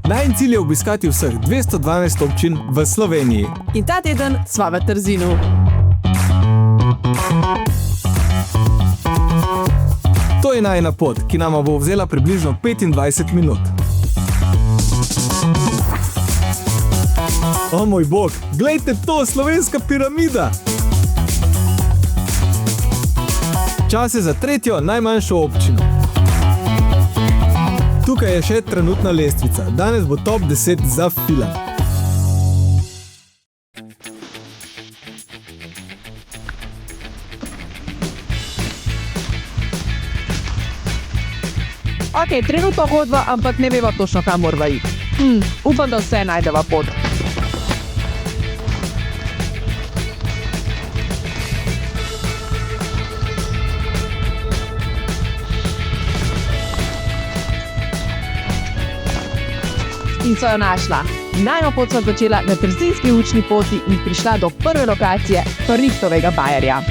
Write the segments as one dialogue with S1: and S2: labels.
S1: Najin cilj je obiskati vseh 212 občin v Sloveniji.
S2: In ta teden sva v Trzinu.
S1: To je najina pot, ki nama bo vzela približno 25 minut. O moj bog, glejte to, slovenska piramida! Čas je za tretjo najmanjšo občino. Tukaj je še trenutna lestvica. Danes bo top 10 za film.
S2: Ok, trenutno hodva, ampak ne veva točno, kam morava iti. Upam, da vse najdeva pot. In so jo našla. Najino pot sva začela na trzinski učni poti in prišla do prve lokacije Tornihtovega bajerja.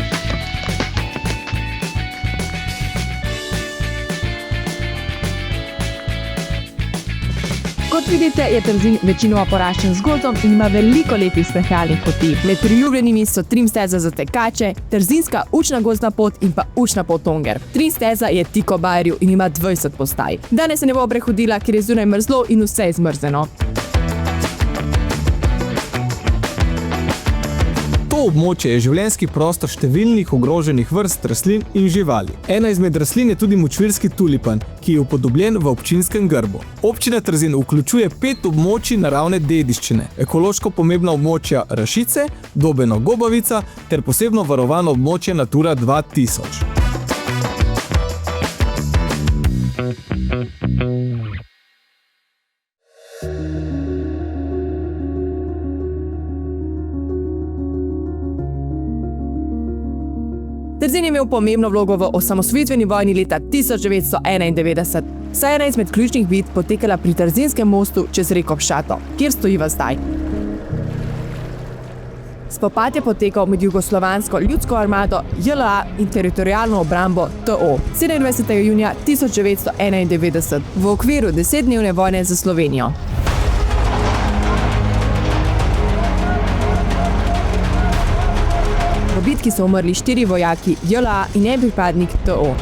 S2: Kot vidite, je Trzin večinoma poraščen z gozdom in ima veliko lepih sprehajalnih poti. Med priljubljenimi so trim steza za tekače, trzinska učna gozdna pot in pa učna pot Tonger. Trim steza je tik ob bajerju in ima 20 postaj. Danes se ne bo prehodila, ker je zunaj mrzlo in vse je zmrzeno.
S1: To območje je življenjski prostor številnih ogroženih vrst rastlin in živali. Ena izmed rastlin je tudi močvirski tulipan, ki je upodobljen v občinskem grbu. Občina Trzin vključuje 5 območij naravne dediščine, ekološko pomembna območja Rašice, Dobeno-Gobavica ter posebno varovano območje Natura 2000.
S2: Trzin je imel pomembno vlogo v osamosvojitveni vojni leta 1991. Saj je ena izmed ključnih bitk potekala pri Trzinskem mostu čez reko Pšato, kjer stojiva zdaj. Spopad je potekal med jugoslovansko ljudsko armado JLA in teritorialno obrambo TO 27. junija 1991 v okviru 10-dnevne vojne za Slovenijo. V bitki so umrli 4 vojaki JLA in en pripadnik TO.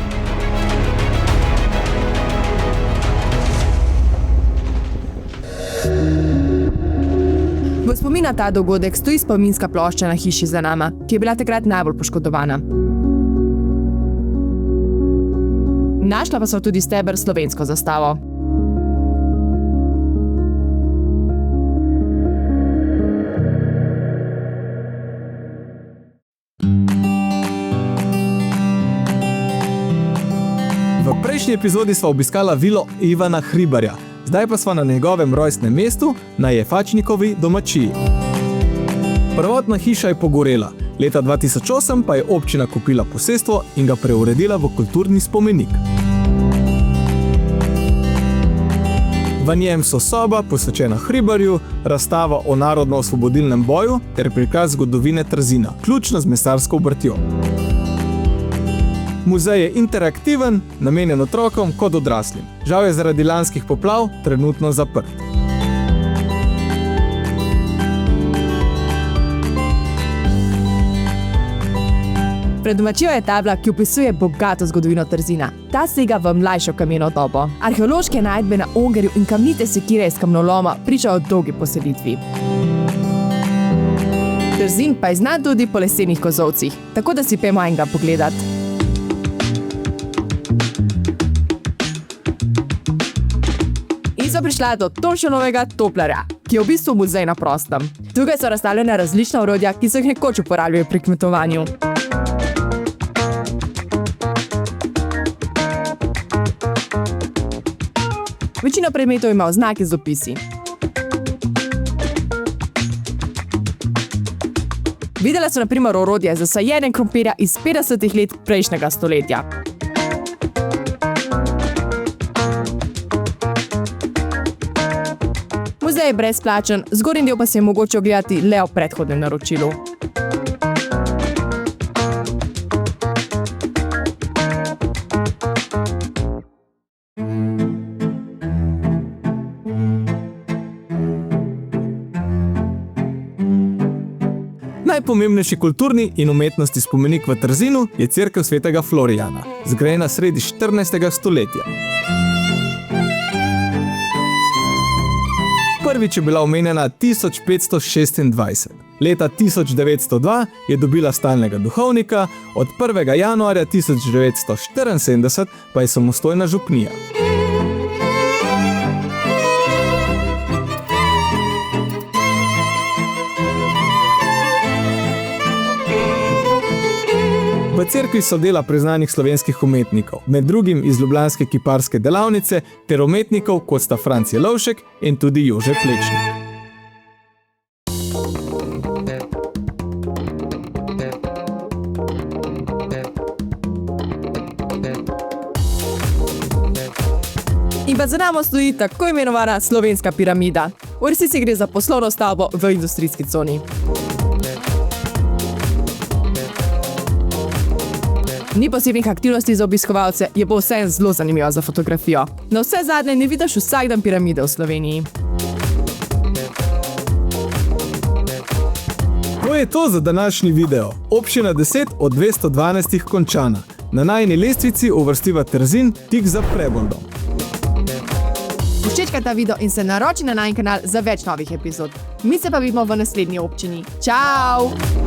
S2: V spomin na ta dogodek stoji spominska plošča na hiši za nama, ki je bila takrat najbolj poškodovana. Našla pa so tudi steber s slovensko zastavo.
S1: V prejšnji epizodi sva obiskala vilo Ivana Hribarja, zdaj pa sva na njegovem rojstnem mestu, na Jefačnikovi domačiji. Prvotna hiša je pogorela, leta 2008 pa je občina kupila posestvo in ga preuredila v kulturni spomenik. V njem so soba, posvečena Hribarju, razstava o narodno-osvobodilnem boju ter prikaz zgodovine Trzina, vključno z mesarsko obrtjo. Muzej je interaktiven, namenjen otrokom kot odraslim. Žal je zaradi lanskih poplav trenutno zaprt.
S2: Pred domačijo je tabla, ki opisuje bogato zgodovino Trzina. Ta sega v mlajšo kameno dobo. Arheološke najdbe na Ongerju in kamnite sekire iz kamnoloma pričajo o dolgi poselitvi. Trzin pa je znan tudi po lesenih kozolcih, tako da si pojmo enega pogledat. So prišla do Tomšonovega toplarja, ki je v bistvu muzej na prostem. Tukaj so razstavljena različna orodja, ki so jih nekoč uporabljali pri kmetovanju. Večina predmetov ima oznake z opisi. Videla so na primer orodje za sajenje krompirja iz 50 let prejšnjega stoletja. Muzej je brezplačen, zgornji del pa se je mogoče ogledati le ob predhodnem naročilu.
S1: Najpomembnejši kulturni in umetnosti spomenik v Trzinu je cerkev svetega Florijana, zgrajena sredi 14. stoletja. Prvič je bila omenjena 1526. Leta 1902 je dobila stalnega duhovnika, od 1. januarja 1974 pa je samostojna župnija. V cerkvi so dela priznanih slovenskih umetnikov, med drugim iz ljubljanske kiparske delavnice ter umetnikov kot sta Franc Jelovšek in tudi Jože Plečnik.
S2: In pa za nami stoji tako imenovana slovenska piramida. V resnici gre za poslovno stavbo v industrijski coni. Ni posebnih aktivnosti za obiskovalce, je pa vse zelo zanimivo za fotografijo. Na vse zadnje ne vidiš vsak dan piramide v Sloveniji.
S1: To je to za današnji video. Občina 10 od 212 končana. Na najini lestvici uvrstiva Trzin tik za Preboldom.
S2: Všečkaj ta video in se naroči na najin kanal za več novih epizod. Mi se pa vidimo v naslednji občini. Čau!